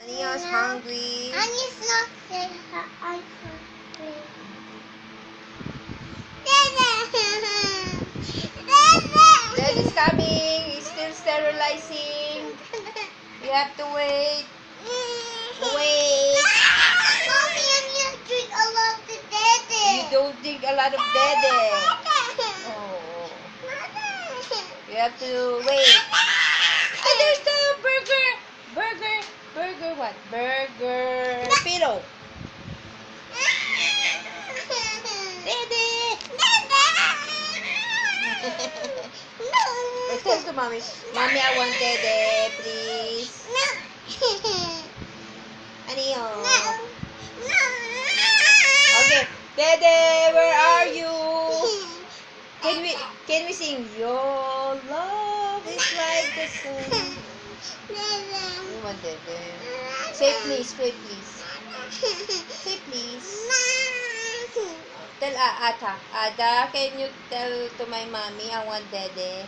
Ania's hungry. Annie's not saying her I'm hungry. Dada! Dada! Daddy's coming. He's still sterilizing. You have to wait. Wait. Mommy, I need to drink a lot of Dada. You don't drink a lot of Dede. Oh. You have to wait. Oh, there's the burger. Burger what? Burger pillow. Dede. Tell to mommy. Mommy, I want Dede, please. Anio. Okay. Dede, where are you? Can we sing Your love is like the sun? You want Dede? Say please, please. Say please. Tell Ada, can you tell to my mommy I want Dede?